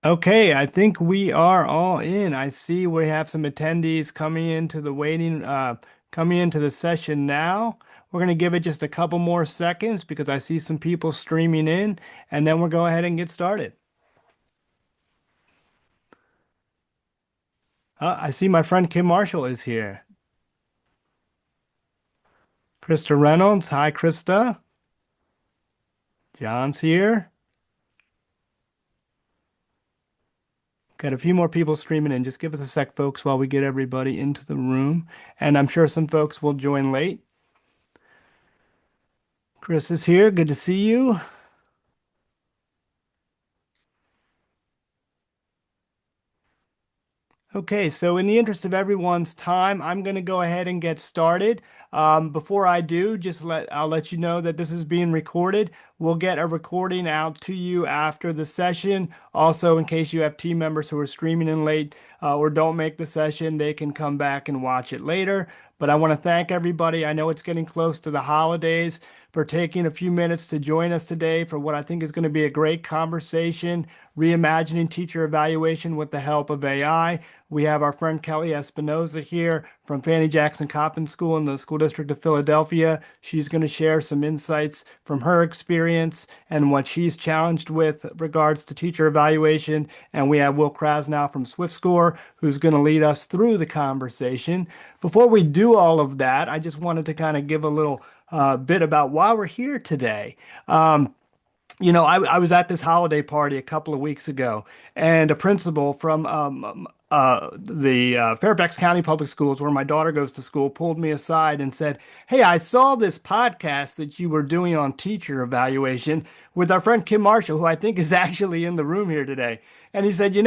Okay, I think we are all in. I see we have some attendees coming into the coming into the session now. We're going to give it just a couple more seconds because I see some people streaming in, and then we'll go ahead and get started. I see my friend Kim Marshall is here. Krista Reynolds. Hi, Krista. John's here. Got a few more people streaming in. Just give us a sec, folks, while we get everybody into the room. And I'm sure some folks will join late. Chris is here. Good to see you. Okay, so in the interest of everyone's time, I'm going to go ahead and get started. Before I do, I'll let you know that this is being recorded. We'll get a recording out to you after the session. Also, in case you have team members who are streaming in late or don't make the session, they can come back and watch it later. But I want to thank everybody. I know it's getting close to the holidays for taking a few minutes to join us today for what I think is going to be a great conversation, reimagining teacher evaluation with the help of AI. We have our friend Kelly Espinosa here from Fannie Jackson Coppin School in the School District of Philadelphia. She's going to share some insights from her experience and what she's challenged with regards to teacher evaluation. And we have Will Krasnow from Swiftscore, who's going to lead us through the conversation. Before we do all of that, I just wanted to kind of give a little bit about why we're here today. I was at this holiday party a couple of weeks ago, and a principal from the Fairfax County Public Schools, where my daughter goes to school, pulled me aside and said, "Hey, I saw this podcast that you were doing on teacher evaluation with our friend Kim Marshall, who I think is actually in the room here today." And he said,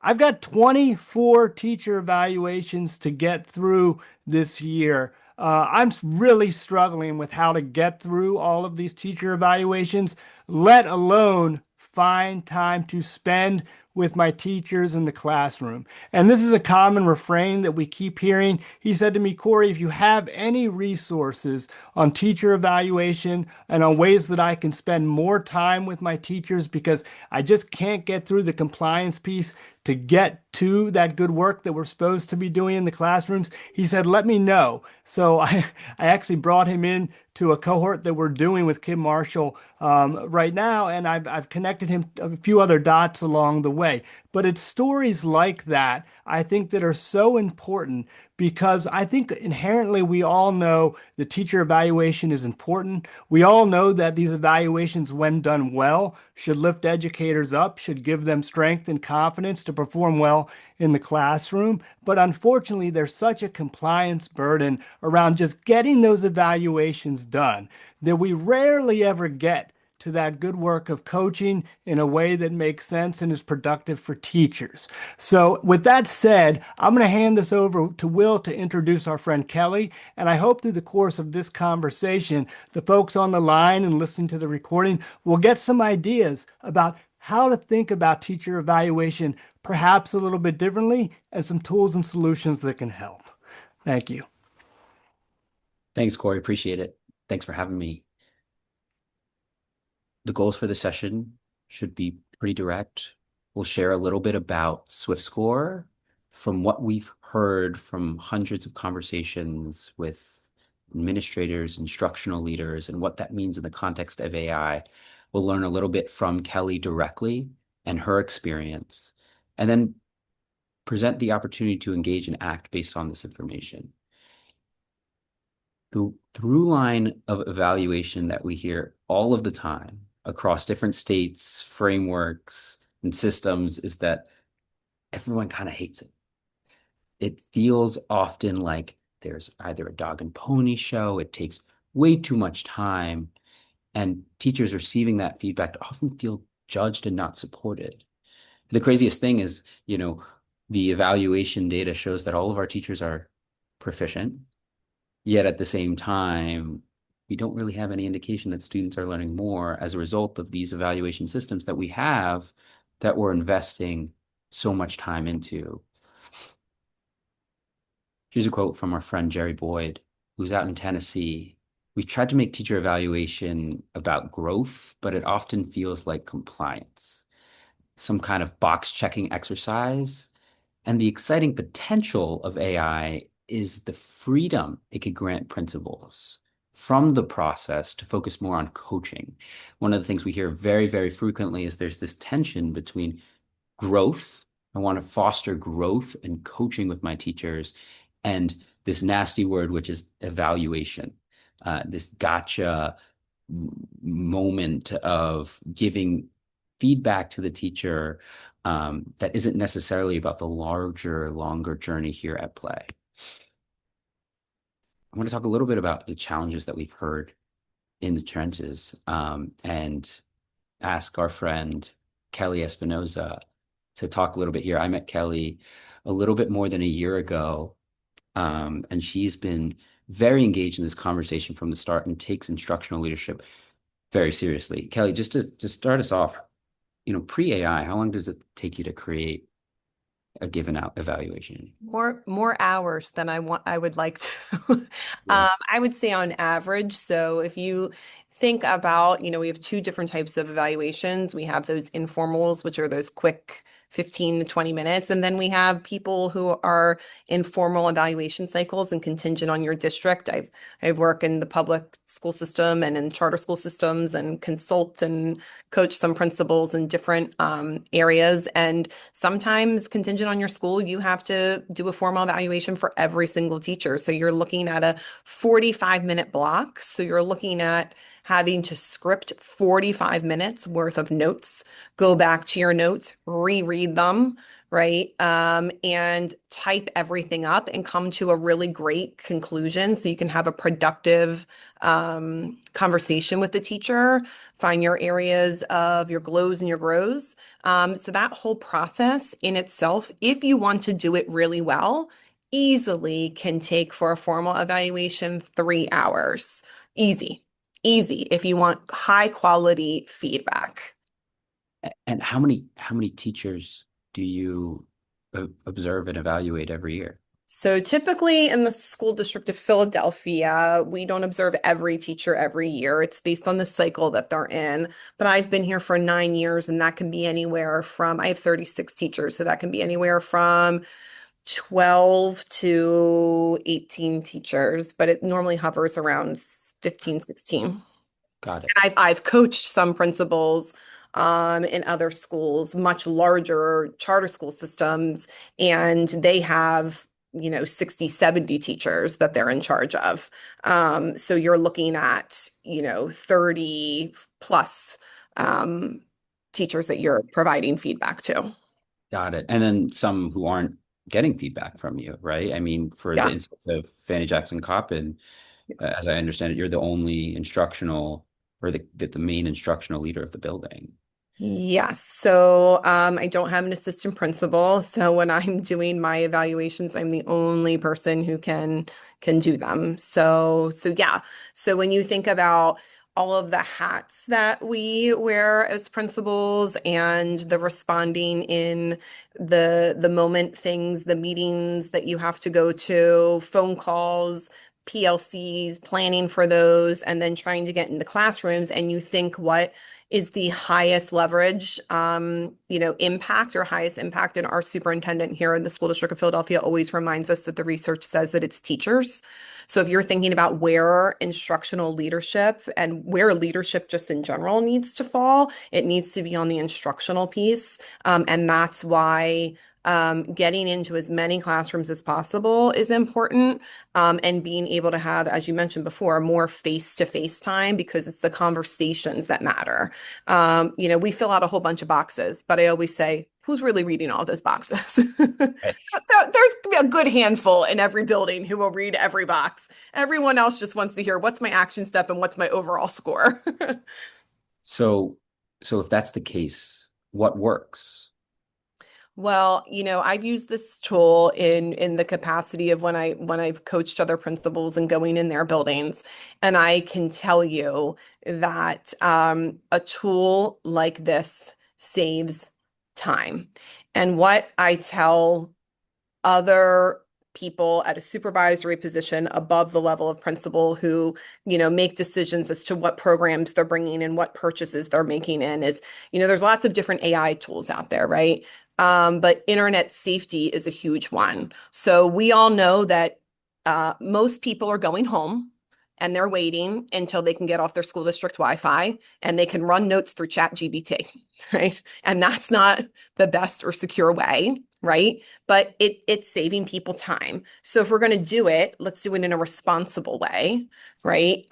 I've got 24 teacher evaluations to get through this year. I'm really struggling with how to get through all of these teacher evaluations, let alone find time to spend with my teachers in the classroom. And this is a common refrain that we keep hearing. He said to me, "Corey, if you have any resources on teacher evaluation and on ways that I can spend more time with my teachers because I just can't get through the compliance piece to get to that good work that we're supposed to be doing in the classrooms," he said, "let me know." So I actually brought him in to a cohort that we're doing with Kim Marshall right now, and I've connected him a few other dots along the way. But it's stories like that, I think, that are so important because I think inherently we all know the teacher evaluation is important. We all know that these evaluations, when done well, should lift educators up, should give them strength and confidence to perform well in the classroom. But unfortunately, there's such a compliance burden around just getting those evaluations done that we rarely ever get to that good work of coaching in a way that makes sense and is productive for teachers. So, with that said, I'm going to hand this over to Will to introduce our friend Kelly. And I hope through the course of this conversation, the folks on the line and listening to the recording will get some ideas about how to think about teacher evaluation perhaps a little bit differently and some tools and solutions that can help. Thank you. Thanks, Corey. Appreciate it. Thanks for having me. The goals for the session should be pretty direct. We'll share a little bit about SwiftScore from what we've heard from hundreds of conversations with administrators, instructional leaders, and what that means in the context of AI. We'll learn a little bit from Kelly directly and her experience, and then present the opportunity to engage and act based on this information. The through line of evaluation that we hear all of the time across different states, frameworks, and systems is that everyone kind of hates it. It feels often like there's either a dog and pony show, it takes way too much time, and teachers receiving that feedback often feel judged and not supported. The craziest thing is, the evaluation data shows that all of our teachers are proficient. Yet at the same time, we don't really have any indication that students are learning more as a result of these evaluation systems that we have that we're investing so much time into. Here's a quote from our friend Jerry Boyd, who's out in Tennessee. "We've tried to make teacher evaluation about growth, but it often feels like compliance. some kind of box checking exercise. And the exciting potential of AI is the freedom it could grant principals from the process to focus more on coaching. One of the things we hear very, very frequently is there's this tension between growth. I want to foster growth and coaching with my teachers, and this nasty word, which is evaluation, this gotcha moment of giving feedback to the teacher that isn't necessarily about the larger, longer journey here at play. I want to talk a little bit about the challenges that we've heard in the trenches and ask our friend Kelly Espinosa to talk a little bit here. I met Kelly a little bit more than a year ago, and she's been very engaged in this conversation from the start and takes instructional leadership very seriously. Kelly, just to start us off, pre-AI, how long does it take you to create a given out evaluation? More hours than I would like to. Yeah. I would say on average. So if you think about, we have two different types of evaluations. We have those informals, which are those quick 15 to 20 minutes. And then we have people who are in formal evaluation cycles and contingent on your district. I work in the public school system and in charter school systems and consult and coach some principals in different areas. And sometimes contingent on your school, you have to do a formal evaluation for every single teacher. So you're looking at a 45-minute block. So you're looking at having to script 45 minutes worth of notes, go back to your notes, reread them, right? And type everything up and come to a really great conclusion so you can have a productive conversation with the teacher, find your areas of your glows and your grows. So that whole process in itself, if you want to do it really well, easily can take for a formal evaluation 3 hours. Easy, easy if you want high quality feedback. And how many teachers do you observe and evaluate every year? So typically in the school district of Philadelphia, we don't observe every teacher every year. It's based on the cycle that they're in. But I've been here for 9 years, and that can be anywhere from, I have 36 teachers, so that can be anywhere from 12 to 18 teachers, but it normally hovers around 15, 16. Got it. I've coached some principals in other schools, much larger charter school systems, and they have 60, 70 teachers that they're in charge of. So you're looking at 30 plus teachers that you're providing feedback to. Got it. And then some who aren't getting feedback from you, right? I mean, for the Yeah. instance of Fannie Jackson Coppin, as I understand it, you're the only instructional or the main instructional leader of the building. Yes. So I don't have an assistant principal. So when I'm doing my evaluations, I'm the only person who can do them. So yeah. So when you think about all of the hats that we wear as principals and the responding in the moment things, the meetings that you have to go to, phone calls, PLCs, planning for those, and then trying to get into classrooms, and you think what is the highest leverage, impact or highest impact. And our superintendent here in the school district of Philadelphia always reminds us that the research says that it's teachers. So if you're thinking about where instructional leadership and where leadership just in general needs to fall, it needs to be on the instructional piece. And that's why getting into as many classrooms as possible is important, and being able to have, as you mentioned before, more face-to-face time because it's the conversations that matter. We fill out a whole bunch of boxes, but I always say, who's really reading all those boxes? Right. There's a good handful in every building who will read every box. Everyone else just wants to hear what's my action step and what's my overall score. So, so if that's the case, what works? Well, I've used this tool in the capacity of when I've coached other principals and going in their buildings, and I can tell you that a tool like this saves time. And what I tell other people at a supervisory position above the level of principal who, make decisions as to what programs they're bringing in, what purchases they're making in is, there's lots of different AI tools out there, right? But internet safety is a huge one. So we all know that most people are going home and they're waiting until they can get off their school district Wi-Fi and they can run notes through ChatGPT, right? And that's not the best or secure way, right? But it's saving people time. So if we're going to do it, let's do it in a responsible way, right?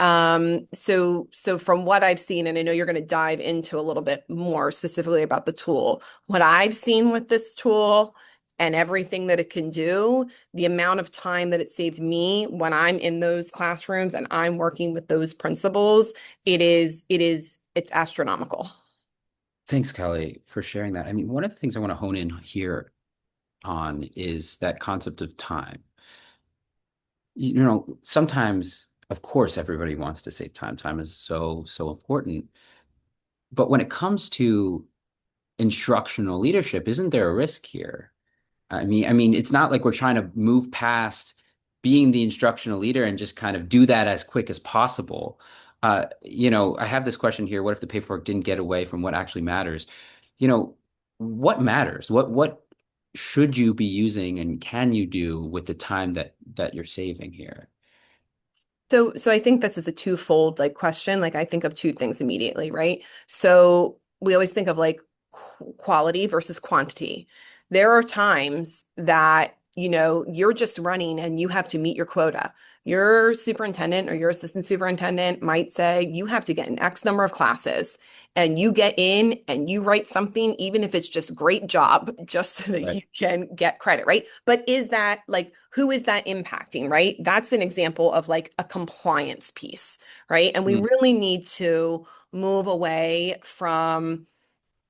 So from what I've seen, and I know you're going to dive into a little bit more specifically about the tool, what I've seen with this tool and everything that it can do, the amount of time that it saved me when I'm in those classrooms and I'm working with those principals, it's astronomical. Thanks, Kelly, for sharing that. I mean, one of the things I want to hone in here on is that concept of time. Sometimes, of course, everybody wants to save time. Time is so, so important. But when it comes to instructional leadership, isn't there a risk here? I mean, it's not like we're trying to move past being the instructional leader and just kind of do that as quick as possible. I have this question here. What if the paperwork didn't get away from what actually matters? You know, what matters? What should you be using and can you do with the time that you're saving here? So I think this is a twofold question. Like I think of two things immediately, right? So we always think of quality versus quantity. There are times that, you're just running and you have to meet your quota. Your superintendent or your assistant superintendent might say you have to get an X number of classes and you get in and you write something, even if it's just great job, just so that Right. you can get credit, right? But is that who is that impacting, right? That's an example of a compliance piece, right? And we Mm, really need to move away from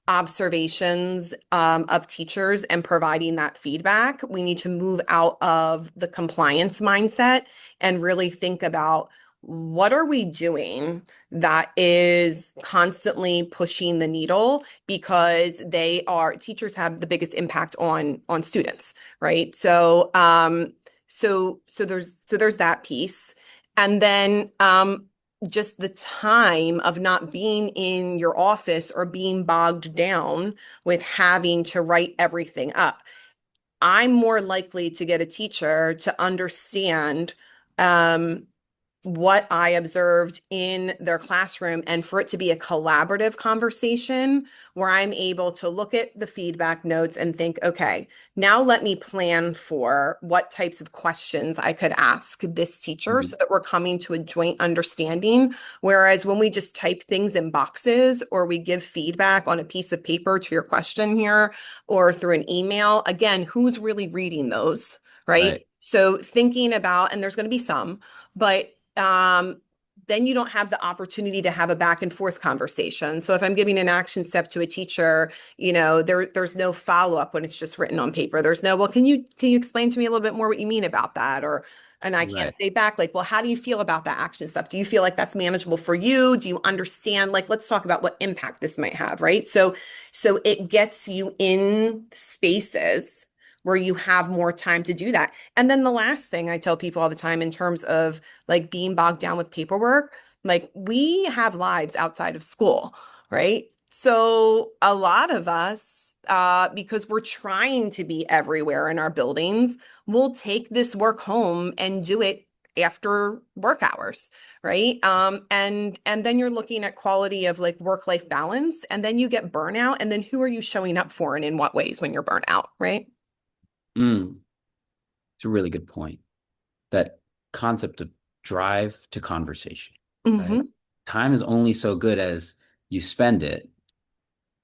observations of teachers and providing that feedback. We need to move out of the compliance mindset and really think about what are we doing that is constantly pushing the needle because teachers have the biggest impact on students, right? So there's that piece. And then just the time of not being in your office or being bogged down with having to write everything up. I'm more likely to get a teacher to understand um, what I observed in their classroom and for it to be a collaborative conversation where I'm able to look at the feedback notes and think, okay, now let me plan for what types of questions I could ask this teacher mm, so that we're coming to a joint understanding. Whereas when we just type things in boxes or we give feedback on a piece of paper to your question here or through an email, again, who's really reading those, right? right. So thinking about, and there's going to be some, but then you don't have the opportunity to have a back and forth conversation. So if I'm giving an action step to a teacher, there's no follow up when it's just written on paper. There's no, well, can you explain to me a little bit more what you mean about that? And I can't Right. say back well, how do you feel about that action stuff? Do you feel like that's manageable for you? Do you understand? Let's talk about what impact this might have, right? So it gets you in spaces where you have more time to do that. And then the last thing I tell people all the time in terms of being bogged down with paperwork, we have lives outside of school, right? So a lot of us, because we're trying to be everywhere in our buildings, will take this work home and do it after work hours, right? And then you're looking at quality of work-life balance, and then you get burnout, and then who are you showing up for and in what ways when you're burnt out, right? Mm, it's a really good point. That concept of drive to conversation, right? Hmm. Time is only so good as you spend it,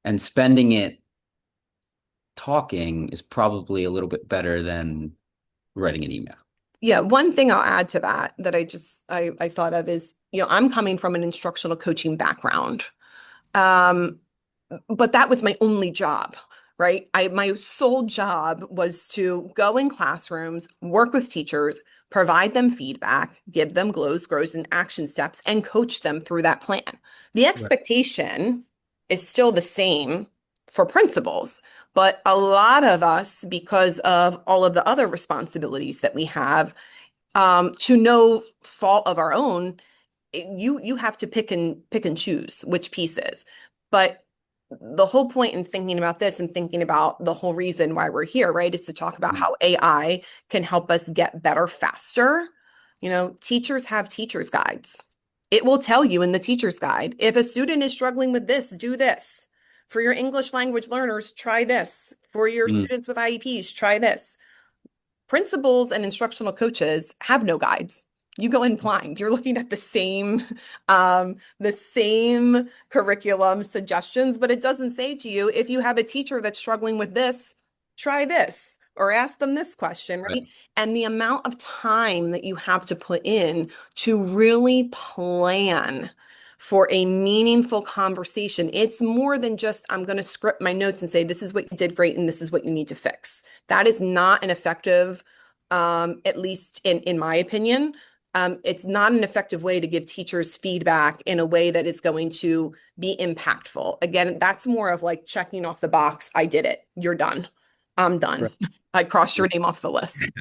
and spending it talking is probably a little bit better than writing an email. Yeah, one thing I'll add to that I thought of is, I'm coming from an instructional coaching background. Um, but that was my only job, right? My sole job was to go in classrooms, work with teachers, provide them feedback, give them glows, grows, and action steps, and coach them through that plan. The Right. expectation is still the same for principals. But a lot of us, because of all of the other responsibilities that we have, to no fault of our own, you have to pick and choose which pieces. But the whole point in thinking about this and thinking about the whole reason why we're here, right, is to talk about how AI can help us get better faster. Teachers have teachers' guides. It will tell you in the teacher's guide, if a student is struggling with this, do this. For your English language learners, try this. For your Mm, students with IEPs, try this. Principals and instructional coaches have no guides. You go in blind. You're looking at the same curriculum suggestions, but it doesn't say to you, if you have a teacher that's struggling with this, try this or ask them this question, right? right. And the amount of time that you have to put in to really plan for a meaningful conversation. It's more than just, I'm going to script my notes and say, this is what you did great and this is what you need to fix. That is not an effective, at least in my opinion. It's not an effective way to give teachers feedback in a way that is going to be impactful. Again, that's more of like checking off the box. I did it. You're done. I'm done. Right. I crossed your name off the list.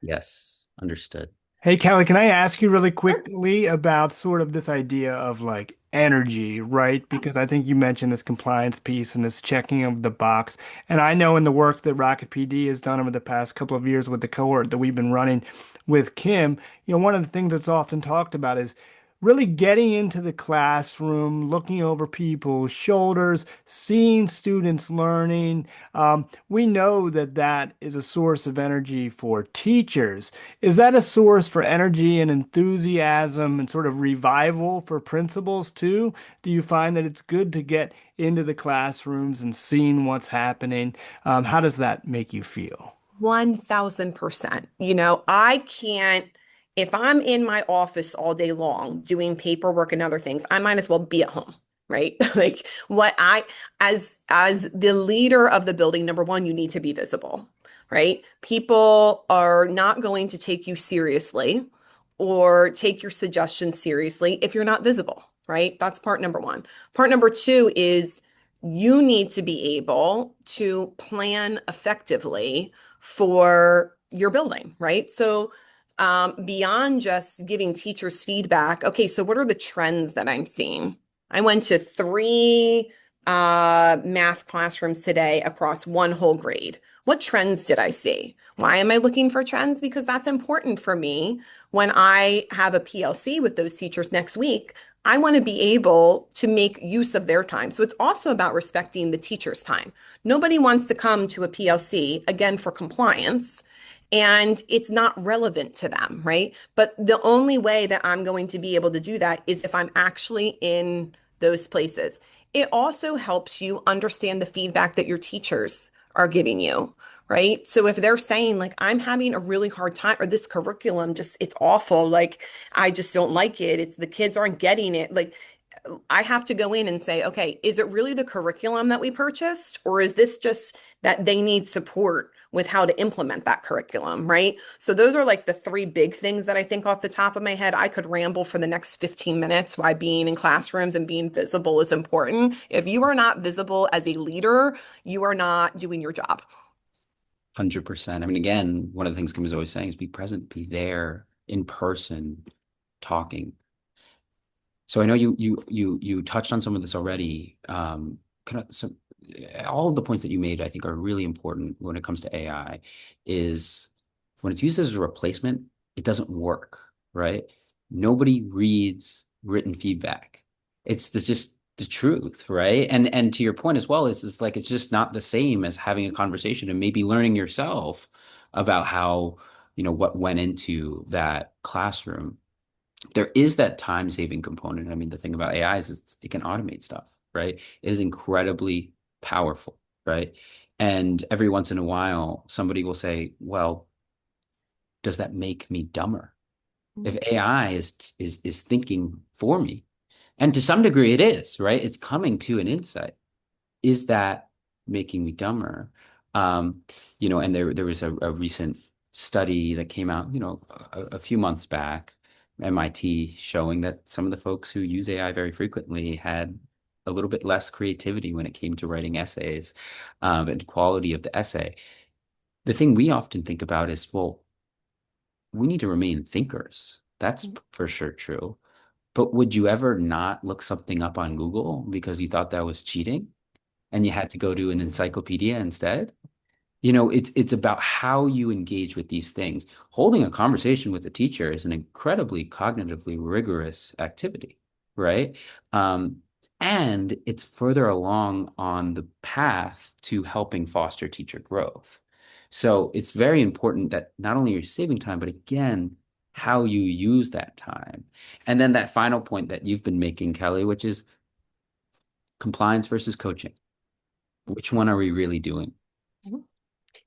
Yes, understood. Hey, Kelly, can I ask you really Sure. quickly about sort of this idea of like energy, right? Because I think you mentioned this compliance piece and this checking of the box. And I know in the work that RocketPD has done over the past couple of years with the cohort that we've been running with Kim, one of the things that's often talked about is really getting into the classroom, looking over people's shoulders, seeing students learning. We know that that is a source of energy for teachers. Is that a source for energy and enthusiasm and sort of revival for principals too? Do you find that it's good to get into the classrooms and seeing what's happening? How does that make you feel? 1000%. I can't, if I'm in my office all day long doing paperwork and other things, I might as well be at home, right? Like as the leader of the building, number one, you need to be visible, right? People are not going to take you seriously or take your suggestions seriously if you're not visible, right? That's part number one. Part number two is you need to be able to plan effectively for your building, right? So, beyond just giving teachers feedback, okay, so what are the trends that I'm seeing? I went to three math classrooms today across one whole grade. What trends did I see? Why am I looking for trends? Because that's important for me when I have a PLC with those teachers next week. I want to be able to make use of their time. So it's also about respecting the teacher's time. Nobody wants to come to a PLC, again, for compliance, and it's not relevant to them, right? But the only way that I'm going to be able to do that is if I'm actually in those places. It also helps you understand the feedback that your teachers are giving you, right? So if they're saying, like, I'm having a really hard time, or this curriculum just, it's awful, like, I just don't like it, it's the kids aren't getting it, like, I have to go in and say, okay, is it really the curriculum that we purchased, or is this just that they need support with how to implement that curriculum, right? So those are like the three big things that I think off the top of my head. I could ramble for the next 15 minutes why being in classrooms and being visible is important. If you are not visible as a leader, you are not doing your job. 100%. I mean, again, one of the things Kim is always saying is be present, be there in person, talking. So I know you touched on some of this already. So all of the points that you made, I think, are really important when it comes to AI. Is when it's used as a replacement, it doesn't work, right? Nobody reads written feedback. Just the truth, right? And to your point as well, it's like it's just not the same as having a conversation and maybe learning yourself about how, what went into that classroom. There is that time saving component. I mean, the thing about AI is it can automate stuff, right? It is incredibly powerful, right? And every once in a while, somebody will say, well, does that make me dumber? If AI is thinking for me, and to some degree it is, right? It's coming to an insight. Is that making me dumber? Um, and there was a recent study that came out, a few months back, MIT, showing that some of the folks who use AI very frequently had a little bit less creativity when it came to writing essays, and quality of the essay. The thing we often think about is, well, we need to remain thinkers. That's for sure true. But would you ever not look something up on Google because you thought that was cheating and you had to go to an encyclopedia instead? It's about how you engage with these things. Holding a conversation with a teacher is an incredibly cognitively rigorous activity, right? Um, and it's further along on the path to helping foster teacher growth. So it's very important that not only you're saving time, but again, how you use that time. And then that final point that you've been making, Kelly, which is compliance versus coaching. Which one are we really doing? Mhm.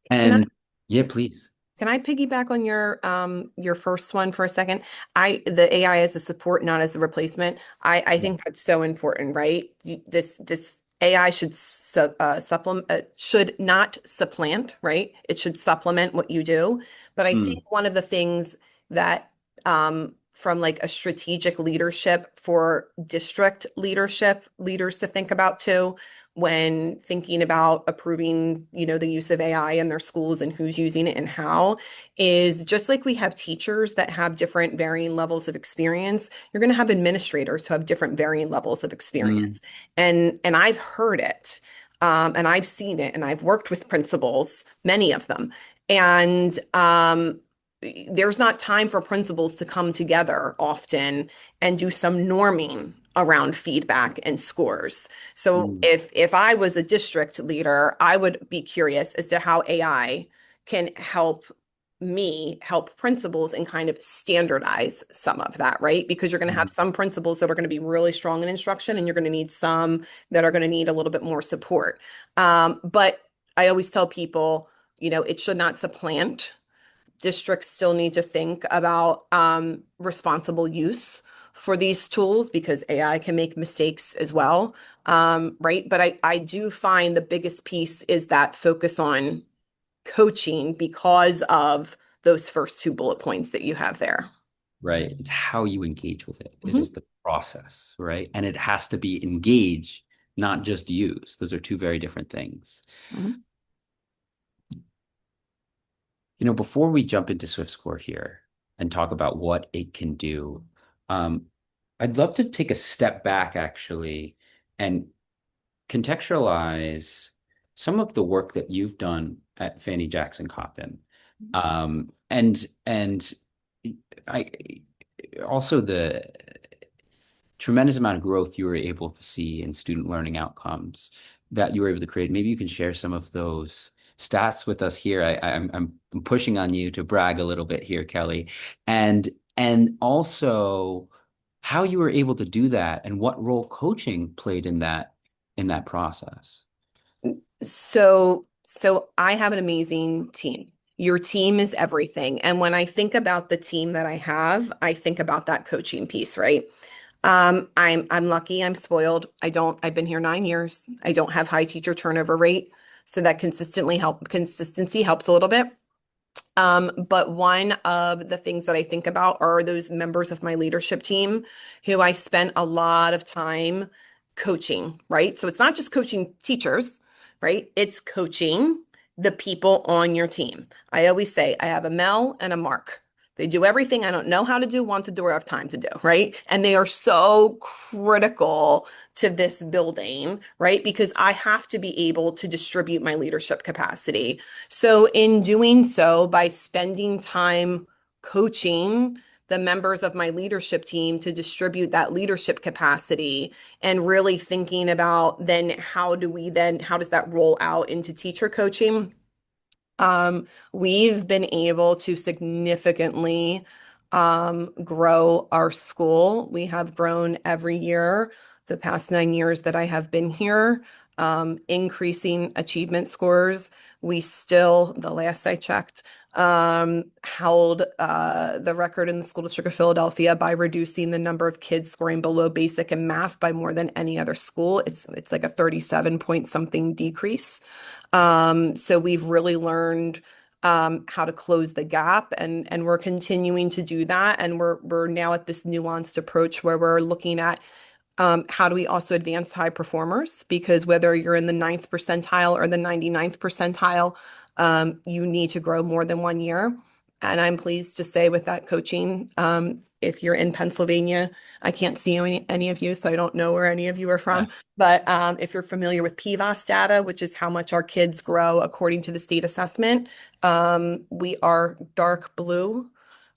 Can I And yeah, please. can I piggyback on your first one for a second? The AI as a support, not as a replacement. I Yeah. think that's so important, right? This AI supplement should not supplant, right? It should supplement what you do. But I think Mm, one of the things that from like a strategic leadership for district leadership leaders to think about too when thinking about approving, the use of AI in their schools and who's using it and how is just like we have teachers that have different varying levels of experience, you're going to have administrators who have different varying levels of mm, experience. And I've heard it. And I've seen it, and I've worked with principals, many of them. And there's not time for principals to come together often and do some norming around feedback and scores. So mm, if I was a district leader, I would be curious as to how AI can help principals and kind of standardize some of that, right? Because you're going to have mm. some principals that are going to be really strong in instruction, and you're going to need some that are going to need a little bit more support. But I always tell people, it should not supplant. Districts still need to think about responsible use for these tools because AI can make mistakes as well, right? But I do find the biggest piece is that focus on coaching because of those first two bullet points that you have there. Right. It's how you engage with it. It Mhm. is the process, right? And it has to be engage, not just use. Those are two very different things. Mhm. Before we jump into SwiftScore here and talk about what it can do, um, I'd love to take a step back actually and contextualize some of the work that you've done at Fannie Jackson Coppin. And I also the tremendous amount of growth you were able to see in student learning outcomes that you were able to create. Maybe you can share some of those stats with us here. I'm pushing on you to brag a little bit here, Kelly, and and also how you were able to do that and what role coaching played in that process. So I have an amazing team. Your team is everything. And when I think about the team that I have, I think about that coaching piece, right? I'm lucky, I'm spoiled. I've been here 9 years. I don't have high teacher turnover rate. So that consistency helps a little bit. But one of the things that I think about are those members of my leadership team who I spent a lot of time coaching, right? So it's not just coaching teachers, right? It's coaching the people on your team. I always say I have a Mel and a Mark. They do everything I don't know how to do, want to do, or have time to do, right? And they are so critical to this building, right? Because I have to be able to distribute my leadership capacity. So, in doing so, by spending time coaching the members of my leadership team to distribute that leadership capacity and really thinking about then how does that roll out into teacher coaching? We've been able to significantly grow our school. We have grown every year the past 9 years that I have been here, increasing achievement scores. We still, the last I checked, held the record in the school district of Philadelphia by reducing the number of kids scoring below basic in math by more than any other school. It's like a 37 point something decrease. So we've really learned how to close the gap, and we're continuing to do that. And we're now at this nuanced approach where we're looking at How do we also advance high performers? Because whether you're in the ninth percentile or the 99th percentile, you need to grow more than 1 year. And I'm pleased to say with that coaching, if you're in Pennsylvania, I can't see any of you, so I don't know where any of you are Yeah. from. But if you're familiar with PVOS data, which is how much our kids grow according to the state assessment, we are dark blue,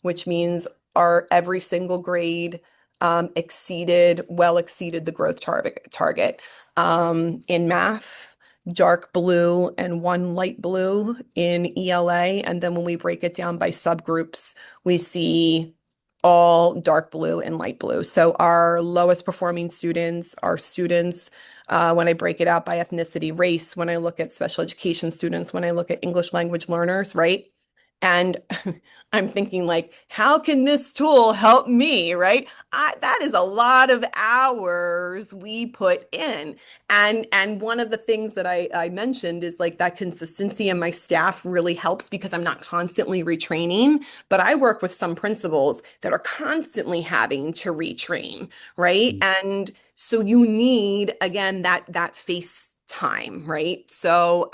which means our every single grade well exceeded the growth target. In math, dark blue and one light blue in ELA. And then when we break it down by subgroups, we see all dark blue and light blue. So our lowest performing students are students, when I break it out by ethnicity, race, when I look at special education students, when I look at English language learners, right? And I'm thinking like, how can this tool help me, right? That is a lot of hours we put in. And one of the things that I mentioned is like that consistency, and my staff really helps because I'm not constantly retraining, but I work with some principals that are constantly having to retrain, right? And so you need, again, that face time, right? So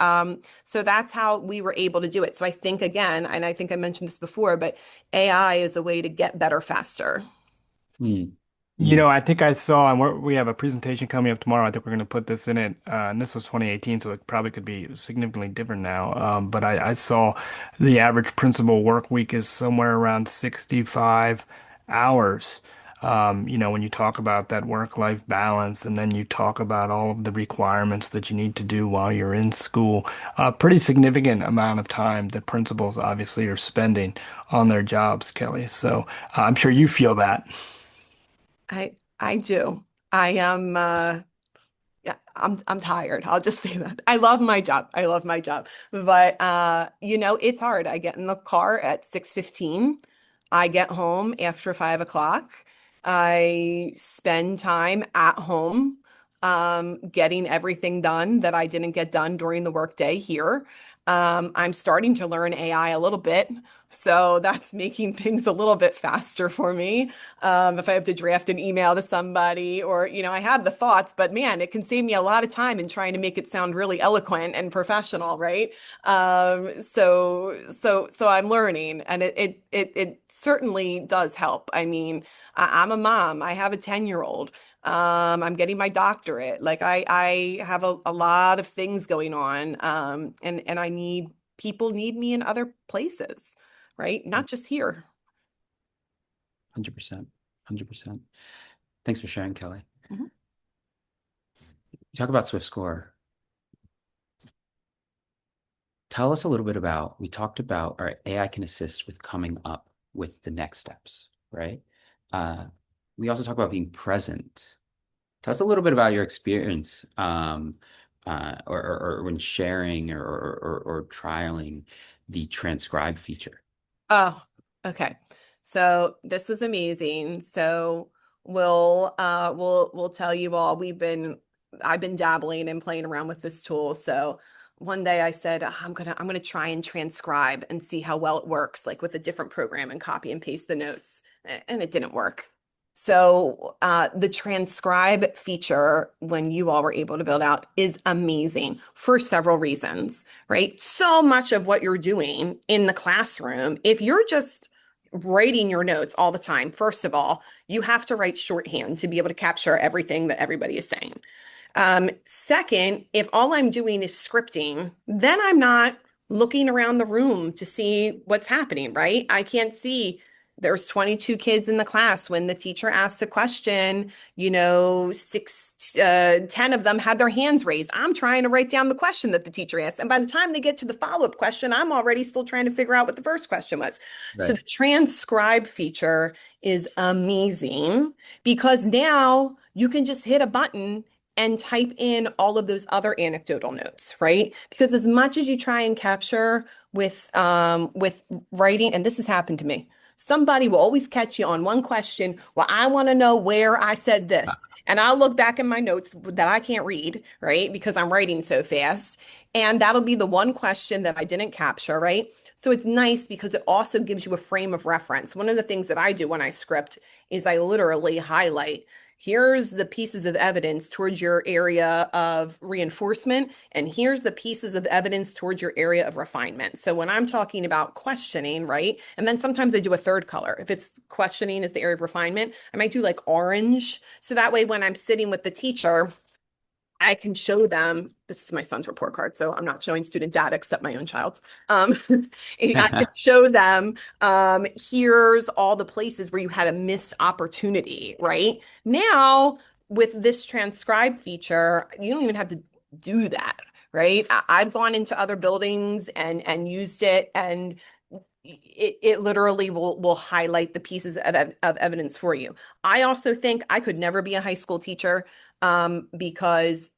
that's how we were able to do it. So I think again, and I think I mentioned this before, but AI is a way to get better faster. Mm. You know, Mm. I think I saw, and we have a presentation coming up tomorrow. I think we're going to put this in it. And this was 2018, so it probably could be significantly different now. But I saw the average principal work week is somewhere around 65 hours. You know, when you talk about that work-life balance, and then you talk about all of the requirements that you need to do while you're in school, a pretty significant amount of time that principals obviously are spending on their jobs, Kelly. So I'm sure you feel that. I do. I am yeah, I'm tired. I'll just say that. I love my job. I love my job. But it's hard. I get in the car at 6:15. I get home after 5 o'clock. I spend time at home getting everything done that I didn't get done during the workday here. I'm starting to learn AI a little bit, so that's making things a little bit faster for me. If I have to draft an email to somebody, or, I have the thoughts, but man, it can save me a lot of time in trying to make it sound really eloquent and professional, right? So I'm learning, and it certainly does help. I mean, I'm a mom. I have a 10-year-old. I'm getting my doctorate. Like I have a lot of things going on. And people need me in other places, right? Not just here. 100%. 100%. Thanks for sharing, Kelly. Mhm. You talk about Swiftscore. Tell us a little bit about, we talked about, all right, AI can assist with coming up with the next steps, right? Uh, we also talk about being present. Tell us a little bit about your experience, or when sharing or trialing the transcribe feature. Oh, okay. So this was amazing. So we'll tell you all I've been dabbling and playing around with this tool. So one day I said, I'm gonna try and transcribe and see how well it works, like with a different program, and copy and paste the notes. And it didn't work. So the transcribe feature, when you all were able to build out, is amazing for several reasons, right? So much of what you're doing in the classroom, if you're just writing your notes all the time, first of all, you have to write shorthand to be able to capture everything that everybody is saying. Second, if all I'm doing is scripting, then I'm not looking around the room to see what's happening, right? I can't see there's 22 kids in the class. When the teacher asks a question, 10 of them had their hands raised. I'm trying to write down the question that the teacher asked. And by the time they get to the follow-up question, I'm already still trying to figure out what the first question was. So Right. the transcribe feature is amazing because now you can just hit a button and type in all of those other anecdotal notes, right? Because as much as you try and capture with writing, and this has happened to me, somebody will always catch you on one question. Well, I want to know where I said this. And I'll look back in my notes that I can't read, right? Because I'm writing so fast. And that'll be the one question that I didn't capture, right? So it's nice because it also gives you a frame of reference. One of the things that I do when I script is I literally highlight here's the pieces of evidence towards your area of reinforcement, and here's the pieces of evidence towards your area of refinement. So when I'm talking about questioning, right? And then sometimes I do a third color. If it's questioning is the area of refinement, I might do like orange. So that way when I'm sitting with the teacher, I can show them, this is my son's report card, so I'm not showing student data except my own child's. I can show them, here's all the places where you had a missed opportunity, right? Now, with this transcribe feature, you don't even have to do that, right? I've gone into other buildings and used it, and it literally will highlight the pieces of evidence for you. I also think I could never be a high school teacher because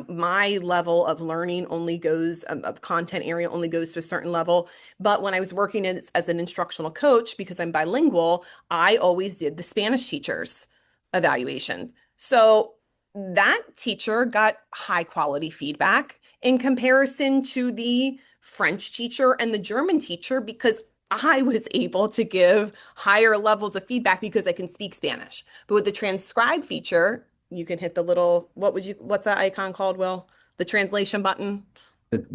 my level of learning only goes of content area only goes to a certain level. But when I was working as an instructional coach, because I'm bilingual, I always did the Spanish teachers evaluation. So that teacher got high quality feedback in comparison to the French teacher and the German teacher because I was able to give higher levels of feedback because I can speak Spanish. But with the transcribe feature, you can hit the little, what's that icon called, Will? The translation button.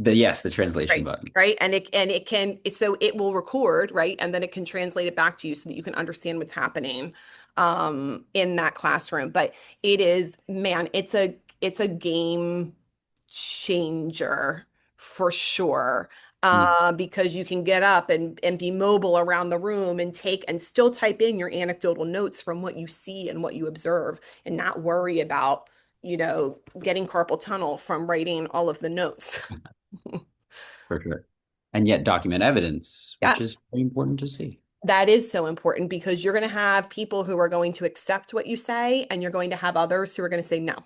Yes, the translation Right. button. Right. And it can, so it will record, right? And then it can translate it back to you so that you can understand what's happening in that classroom. But it is, man, it's a game changer for sure. Mm. Because you can get up and be mobile around the room and take and still type in your anecdotal notes from what you see and what you observe and not worry about, getting carpal tunnel from writing all of the notes. For sure. And yet document evidence, which is Yes. very important to see. That is so important because you're going to have people who are going to accept what you say, and you're going to have others who are going to say, no,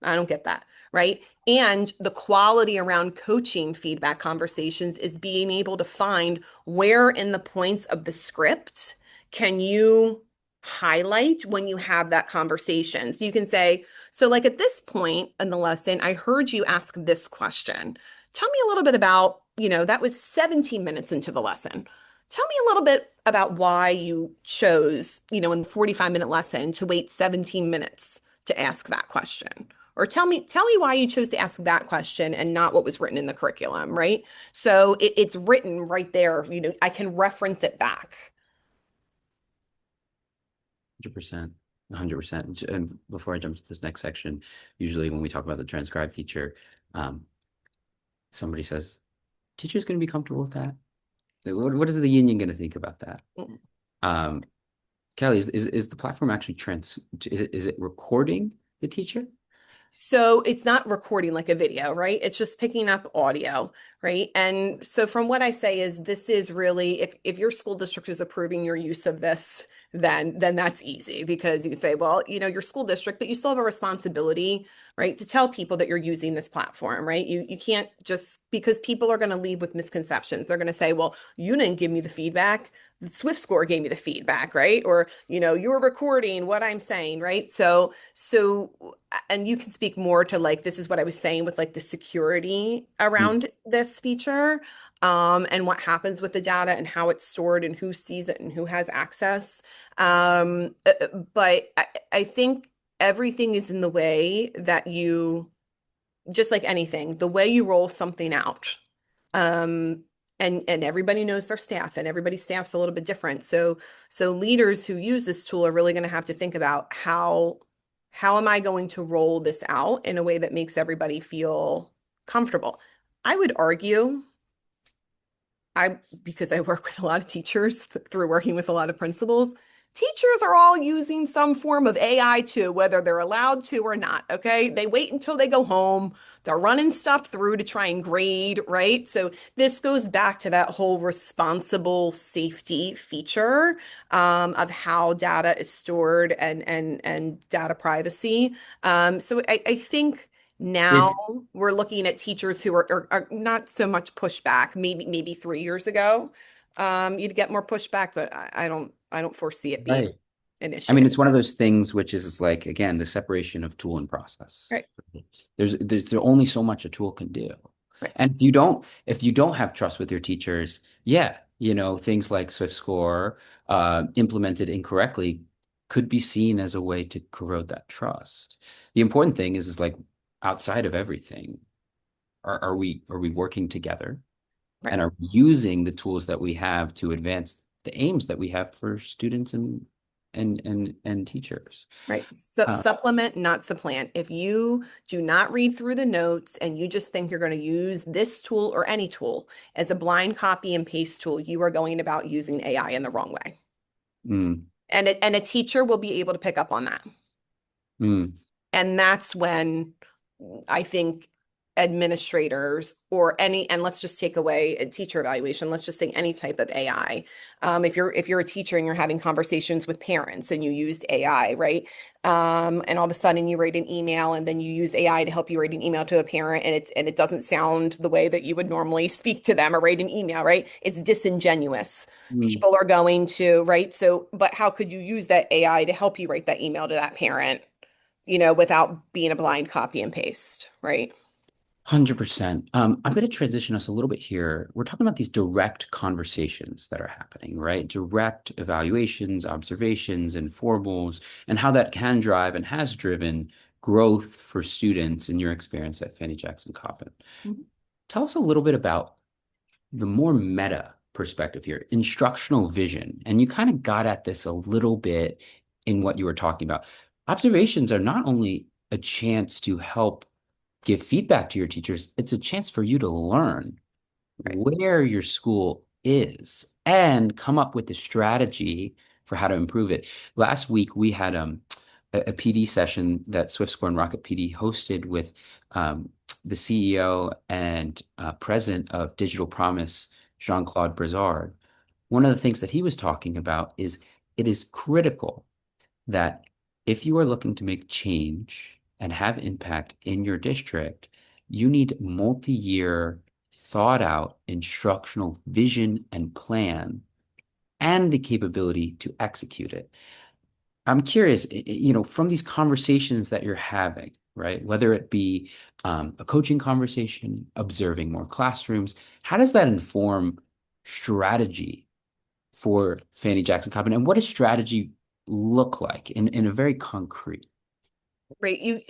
I don't get that. Right. And the quality around coaching feedback conversations is being able to find where in the points of the script can you highlight when you have that conversation. So you can say, so like at this point in the lesson, I heard you ask this question. Tell me a little bit about, that was 17 minutes into the lesson. Tell me a little bit about why you chose, in the 45-minute lesson to wait 17 minutes to ask that question. Or tell me why you chose to ask that question and not what was written in the curriculum, right? So it's written right there. I can reference it back. 100%. 100%. And before I jump to this next section, usually when we talk about the transcribe feature, somebody says, teacher's going to be comfortable with that? What is the union going to think about that? Mm. Um, Kelly, is the platform actually is it recording the teacher? So it's not recording like a video, right? It's just picking up audio, right? And so from what I say is this is really if your school district is approving your use of this, then that's easy because you say, well, your school district, but you still have a responsibility, right, to tell people that you're using this platform, right? You can't just because people are going to leave with misconceptions. They're going to say, well, you didn't give me the feedback. The Swiftscore gave me the feedback, right? Or, you're recording what I'm saying, right? So and you can speak more to like this is what I was saying with like the security Mm. around this feature and what happens with the data and how it's stored and who sees it and who has access. But I think everything is in the way that you just like anything, the way you roll something out. Um, and everybody knows their staff and everybody's staff's a little bit different. So leaders who use this tool are really going to have to think about how am I going to roll this out in a way that makes everybody feel comfortable? I would argue because I work with a lot of teachers through working with a lot of principals, teachers are all using some form of AI too, whether they're allowed to or not. Okay. They wait until they go home. They're running stuff through to try and grade, right? So this goes back to that whole responsible safety feature of how data is stored and data privacy. So I think now If we're looking at teachers who are not so much pushback. Maybe 3 years ago, you'd get more pushback, but I don't foresee it being Right. an I issue. mean, it's one of those things which is like, again, the separation of tool and process. Right. There's only so much a tool can do. Right. And if you don't have trust with your teachers, yeah, things like Swiftscore implemented incorrectly could be seen as a way to corrode that trust. The important thing is like outside of everything, are we working together Right. and are we using the tools that we have to advance the aims that we have for students and teachers? Right. So Uh, supplement, not supplant. If you do not read through the notes and you just think you're going to use this tool or any tool as a blind copy and paste tool, you are going about using AI in the wrong way. mm, And a teacher will be able to pick up on that. mm, And that's when I think administrators or any, and let's just take away a teacher evaluation, let's just say any type of AI. If you're a teacher and you're having conversations with parents and you used AI, right? And all of a sudden you write an email and then you use AI to help you write an email to a parent and it doesn't sound the way that you would normally speak to them or write an email, right? It's disingenuous. mm. People are going to, right? So, but how could you use that AI to help you write that email to that parent? Without being a blind copy and paste, right? 100%. I'm going to transition us a little bit here. We're talking about these direct conversations that are happening, right? Direct evaluations, observations, informals, and how that can drive and has driven growth for students in your experience at Fannie Jackson Coppin. Mhm. Tell us a little bit about the more meta perspective here, instructional vision. And you kind of got at this a little bit in what you were talking about. Observations are not only a chance to help give feedback to your teachers, it's a chance for you to learn Right. where your school is and come up with a strategy for how to improve it. Last week, we had a PD session that Swiftscore and RocketPD hosted with the CEO and president of Digital Promise, Jean-Claude Brizard. One of the things that he was talking about is it is critical that if you are looking to make change and have impact in your district, you need multi-year, thought out instructional vision and plan and the capability to execute it. I'm curious, from these conversations that you're having, right? Whether it be a coaching conversation, observing more classrooms, how does that inform strategy for Fannie Jackson Coppin? And what does strategy look like in a very concrete? Right.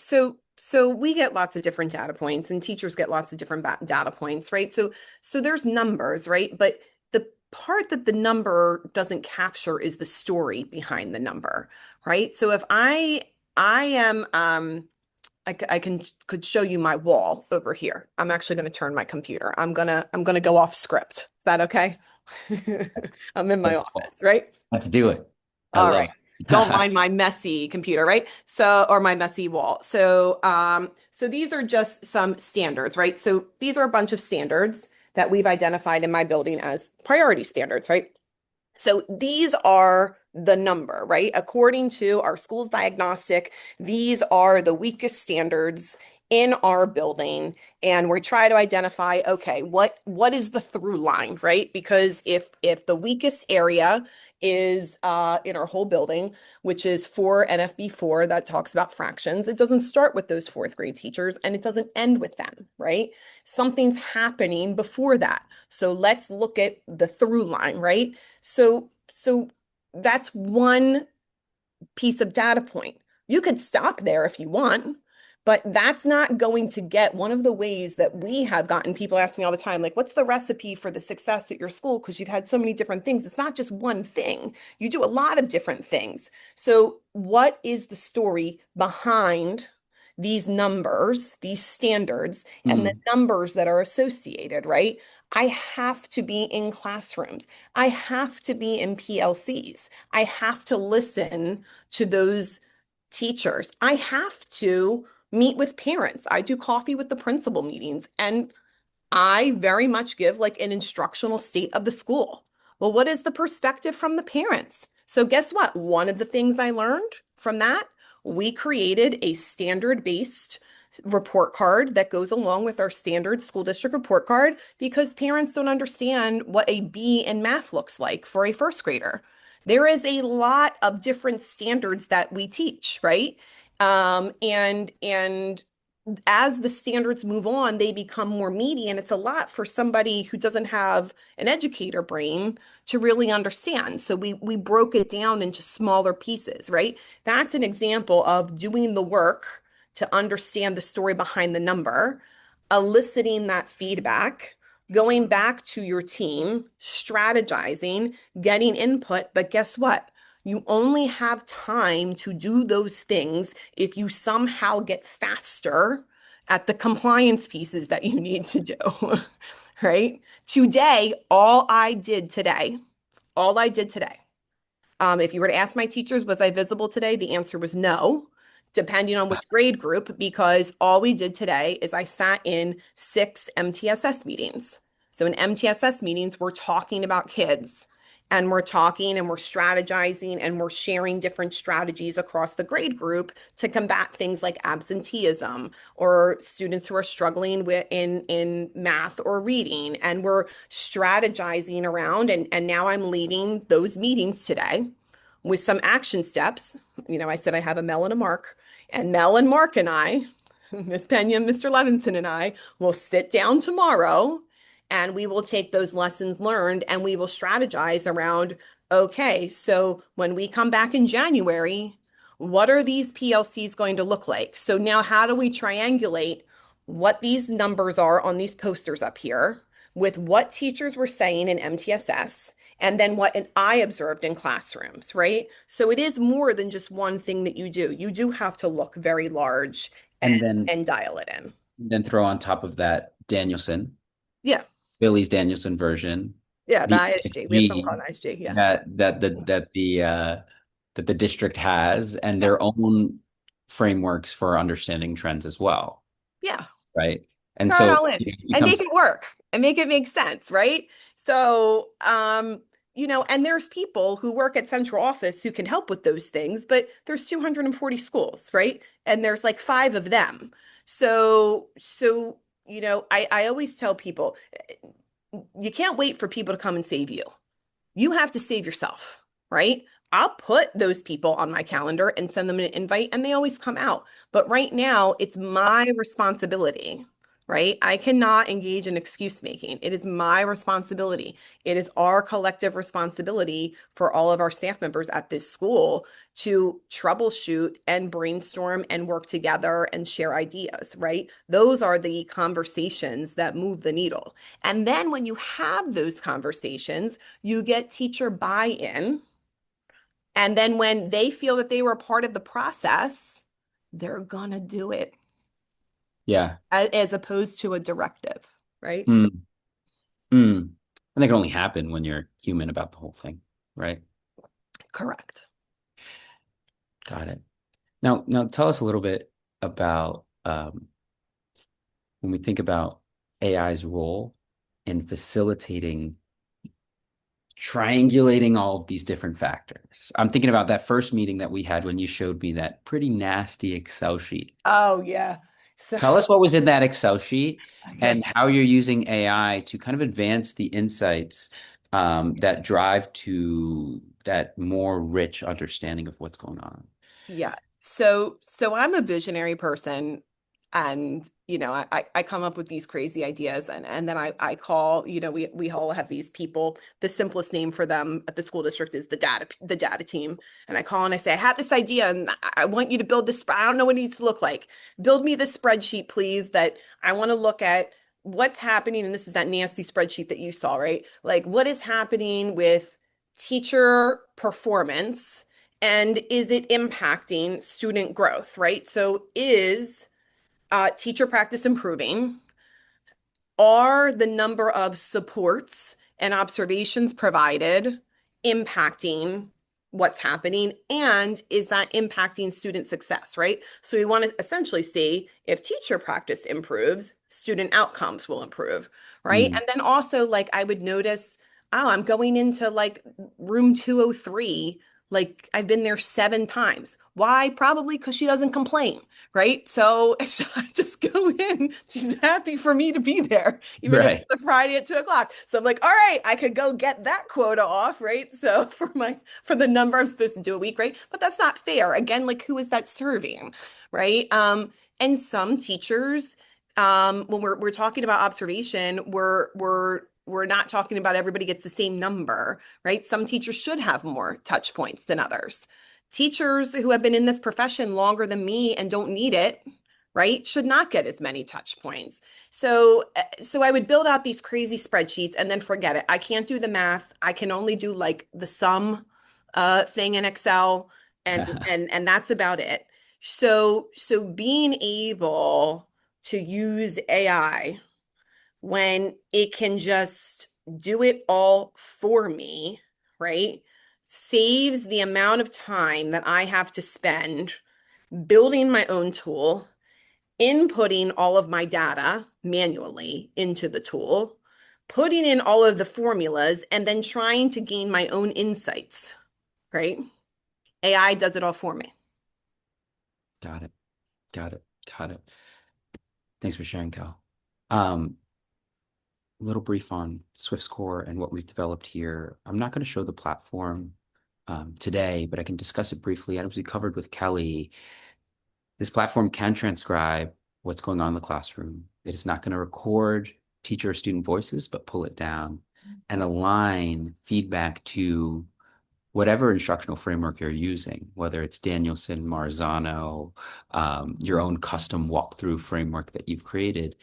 So we get lots of different data points and teachers get lots of different data points, right? So there's numbers, right? But the part that the number doesn't capture is the story behind the number, right? So if I am I can could show you my wall over here. I'm actually going to turn my computer. I'm gonna go off script. Is that okay? I'm in my office, right? Let's do it. I All right. love Don't it. mind my messy computer, right? So, or my messy wall. So these are just some standards, right? So these are a bunch of standards that we've identified in my building as priority standards, right? So these are the number, right? According to our school's diagnostic, these are the weakest standards in our building. And we try to identify, okay, what is the through line, right? Because if the weakest area is in our whole building, which is for NFB4 that talks about fractions, it doesn't start with those fourth grade teachers and it doesn't end with them, right? Something's happening before that. So let's look at the through line, right? So that's one piece of data point. You could stop there if you want, but that's not going to get one of the ways that we have gotten people ask me all the time, like, what's the recipe for the success at your school? Because you've had so many different things. It's not just one thing. You do a lot of different things. So what is the story behind these numbers, these standards, and the Mm, numbers that are associated, right? I have to be in classrooms. I have to be in PLCs. I have to listen to those teachers. I have to meet with parents. I do coffee with the principal meetings, and I very much give like an instructional state of the school. Well, what is the perspective from the parents? So, guess what? One of the things I learned from that, we created a standard based report card that goes along with our standard school district report card because parents don't understand what a B in math looks like for a first grader. There is a lot of different standards that we teach, right? And as the standards move on, they become more meaty, and it's a lot for somebody who doesn't have an educator brain to really understand. So we broke it down into smaller pieces, right? That's an example of doing the work to understand the story behind the number, eliciting that feedback, going back to your team, strategizing, getting input. But guess what? You only have time to do those things if you somehow get faster at the compliance pieces that you need to do, right? Today, all I did today, if you were to ask my teachers, was I visible today? The answer was no, depending on which grade group, because all we did today is I sat in 6 MTSS meetings. So in MTSS meetings, we're talking about kids, and we're talking and we're strategizing and we're sharing different strategies across the grade group to combat things like absenteeism or students who are struggling with in math or reading. And we're strategizing around, and now I'm leading those meetings today with some action steps. I said I have a Mel and a Mark, and Mel and Mark and I, Miss Pena, Mr. Levinson, and I will sit down tomorrow, and we will take those lessons learned and we will strategize around, okay, so when we come back in January, what are these PLCs going to look like? So now how do we triangulate what these numbers are on these posters up here with what teachers were saying in MTSS, and then what I observed in classrooms, right? So it is more than just one thing that you do. You do have to look very large And then and dial it in. throw on top of that Danielson, Yeah. Billy's Danielson version, Yeah, the the ISG. We have something ISG called ISG. Yeah. that the district has, and Yeah. their own frameworks for understanding trends as well, Yeah. right? And Throw it so all in it and make becomes, it work and make it make sense, right? So, and there's people who work at central office who can help with those things, but there's 240 schools, right? And there's like 5 of them. I always tell people, you can't wait for people to come and save you. You have to save yourself, right? I'll put those people on my calendar and send them an invite, and they always come out. But right now, it's my responsibility, right? I cannot engage in excuse making. It is my responsibility. It is our collective responsibility for all of our staff members at this school to troubleshoot and brainstorm and work together and share ideas, right? Those are the conversations that move the needle. And then when you have those conversations, you get teacher buy-in. And then when they feel that they were a part of the process, they're gonna do it yeah. as opposed to a directive, right? Mm, mm. And that can only happen when you're human about the whole thing, right? Correct. Got it. Now tell us a little bit about when we think about AI's role in facilitating triangulating all of these different factors. I'm thinking about that first meeting that we had when you showed me that pretty nasty Excel sheet. Oh, yeah. So, Tell us what was in that Excel sheet and okay. how you're using AI to kind of advance the insights that drive to that more rich understanding of what's going on. Yeah. So I'm a visionary person, and I come up with these crazy ideas, and then I call, we all have these people. The simplest name for them at the school district is the data team. And I call and I say, I have this idea and I want you to build this. I don't know what it needs to look like. Build me this spreadsheet, please, that I want to look at what's happening. And this is that nasty spreadsheet that you saw, right? Like, what is happening with teacher performance, and is it impacting student growth, right? So is teacher practice improving? Are the number of supports and observations provided impacting what's happening? And is that impacting student success, right? So we want to essentially see if teacher practice improves, student outcomes will improve, right? Mm, And then also, like, I would notice, oh, I'm going into like room 203. Like I've been there 7 times. Why? Probably because she doesn't complain, right? So, so I just go in. She's happy for me to be there, even if Right. it's a Friday at 2 o'clock. So I'm like, all right, I could go get that quota off, right? So for the number I'm supposed to do a week, right? But that's not fair. Again, like who is that serving, right? And some teachers, when we're talking about observation, we're not talking about everybody gets the same number, right? Some teachers should have more touch points than others. Teachers who have been in this profession longer than me and don't need it, right, should not get as many touch points. So I would build out these crazy spreadsheets and then forget it. I can't do the math. I can only do like the sum thing in Excel, and that's about it. So being able to use AI when it can just do it all for me, right? Saves the amount of time that I have to spend building my own tool, inputting all of my data manually into the tool, putting in all of the formulas, and then trying to gain my own insights, right? AI does it all for me. Got it. Got it. Got it. Thanks for sharing, Cal. Um, little brief on Swiftscore and what we've developed here. I'm not going to show the platform today, but I can discuss it briefly. As we covered with Kelly, this platform can transcribe what's going on in the classroom. It is not going to record teacher or student voices, but pull it down and align feedback to whatever instructional framework you're using, whether it's Danielson, Marzano, your own custom walkthrough framework that you've created.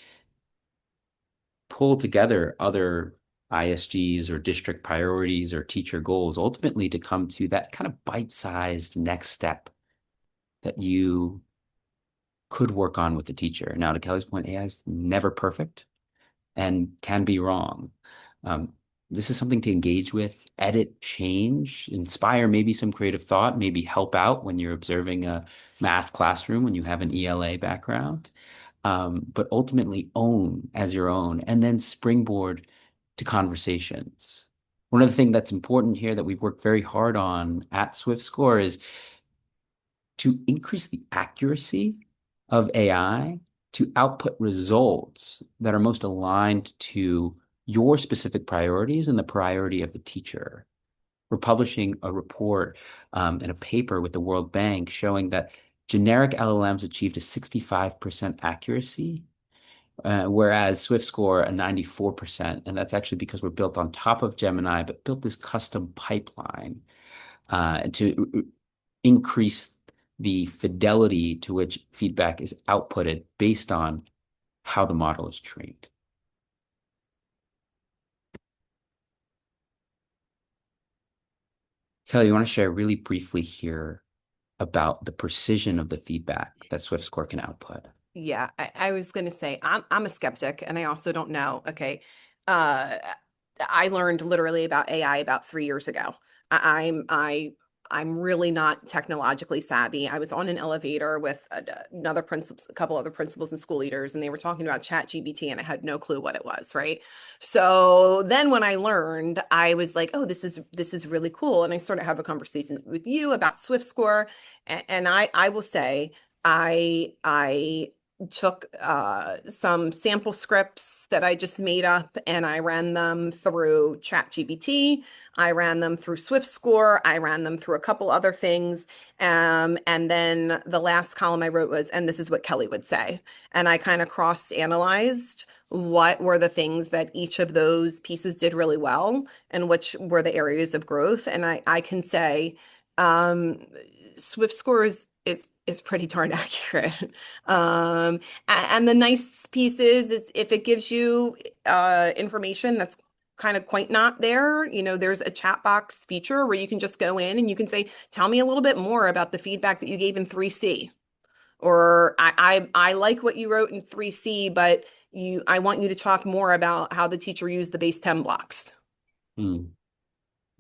Pull together other ISGs or district priorities or teacher goals, ultimately to come to that kind of bite-sized next step that you could work on with the teacher. Now, to Kelly's point, AI is never perfect and can be wrong. Um, this is something to engage with, edit, change, inspire maybe some creative thought, maybe help out when you're observing a math classroom when you have an ELA background, but ultimately own as your own and then springboard to conversations. One of the things that's important here that we've worked very hard on at Swiftscore is to increase the accuracy of AI to output results that are most aligned to your specific priorities and the priority of the teacher. We're publishing a report and a paper with the World Bank showing that generic LLMs achieved a 65% accuracy, whereas Swiftscore a 94%. And that's actually because we're built on top of Gemini, but built this custom pipeline to increase the fidelity to which feedback is outputted based on how the model is trained. Kelly, you want to share really briefly here about the precision of the feedback that Swiftscore can output? Yeah, I was going to say I'm a skeptic and I also don't know. Okay. Uh, I learned literally about AI about 3 years ago. I'm really not technologically savvy. I was on an elevator with another principal, a couple other principals and school leaders, and they were talking about ChatGPT, and I had no clue what it was, right? So then when I learned, I was like, oh, this is really cool. And I started to have a conversation with you about SwiftScore. And I will say, I took some sample scripts that I just made up and I ran them through ChatGPT. I ran them through SwiftScore. I ran them through a couple other things. And then the last column I wrote was, and this is what Kelly would say. And I kind of cross-analyzed what were the things that each of those pieces did really well and which were the areas of growth. And I can say um, SwiftScore is pretty darn accurate. And the nice piece is if it gives you information that's kind of quite not there, there's a chat box feature where you can just go in and you can say, tell me a little bit more about the feedback that you gave in 3C. Or I like what you wrote in 3C, but I want you to talk more about how the teacher used the base 10 blocks. Mm,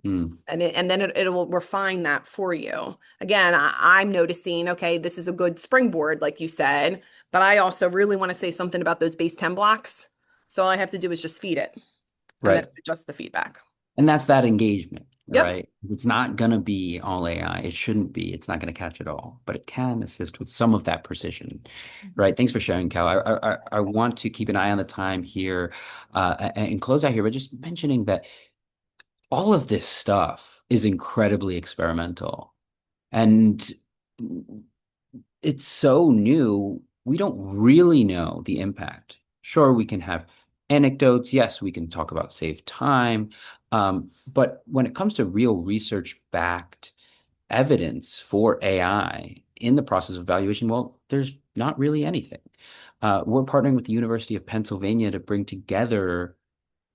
mm. And then it will refine that for you. Again, I'm noticing, okay, this is a good springboard, like you said, but I also really want to say something about those base 10 blocks. So all I have to do is just feed it and then Right. adjust the feedback. And that's that engagement, Yep. right? It's not going to be all AI. It shouldn't be. It's not going to catch it all, but it can assist with some of that precision, right? Thanks for sharing, Cal. I want to keep an eye on the time here and close out here, but just mentioning that all of this stuff is incredibly experimental. And it's so new, we don't really know the impact. Sure, we can have anecdotes. Yes, we can talk about save time. But when it comes to real research-backed evidence for AI in the process of evaluation, well, there's not really anything. We're partnering with the University of Pennsylvania to bring together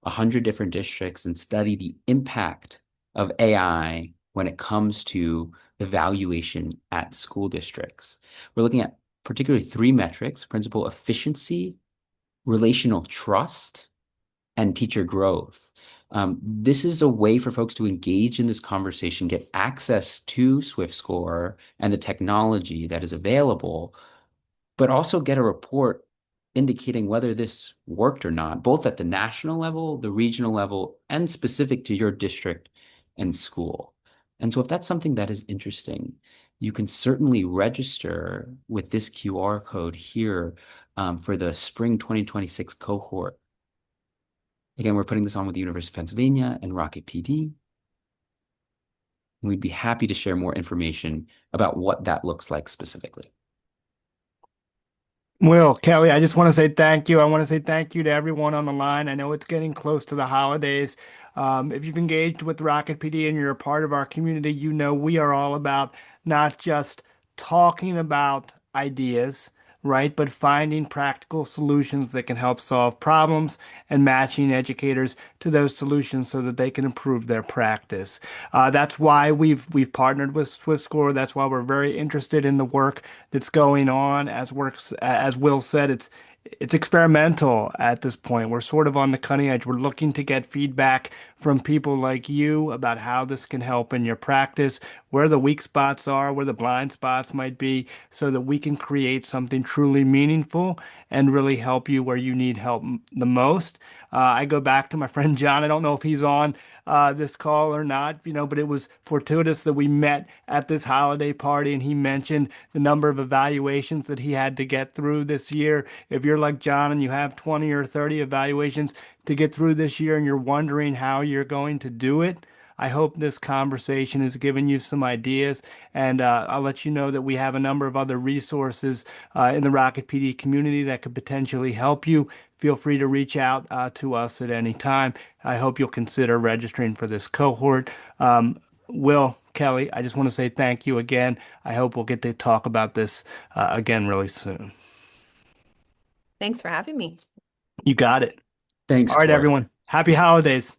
100 different districts and study the impact of AI when it comes to evaluation at school districts. We're looking at particularly three metrics: principal efficiency, relational trust, and teacher growth. This is a way for folks to engage in this conversation, get access to SwiftScore and the technology that is available, but also get a report indicating whether this worked or not, both at the national level, the regional level, and specific to your district and school. And so if that's something that is interesting, you can certainly register with this QR code here for the spring 2026 cohort. Again, we're putting this on with the University of Pennsylvania and RocketPD. We'd be happy to share more information about what that looks like specifically. Will, Kelly, I just want to say thank you. I want to say thank you to everyone on the line. I know it's getting close to the holidays. If you've engaged with Rocket PD and you're a part of our community, you know we are all about not just talking about ideas, right, but finding practical solutions that can help solve problems and matching educators to those solutions so that they can improve their practice. That's why we've partnered with SwiftScore. That's why we're very interested in the work that's going on. As Will said, it's experimental at this point. We're sort of on the cutting edge. We're looking to get feedback from people like you about how this can help in your practice, where the weak spots are, where the blind spots might be, so that we can create something truly meaningful and really help you where you need help the most. I go back to my friend John. I don't know if he's on this call or not, but it was fortuitous that we met at this holiday party and he mentioned the number of evaluations that he had to get through this year. If you're like John and you have 20 or 30 evaluations to get through this year and you're wondering how you're going to do it, I hope this conversation has given you some ideas, and I'll let you know that we have a number of other resources in the Rocket PD community that could potentially help you. Feel free to reach out to us at any time. I hope you'll consider registering for this cohort. Will, Kelly, I just want to say thank you again. I hope we'll get to talk about this again really soon. Thanks for having me. You got it. Thanks, All right, Corey. everyone. Happy holidays.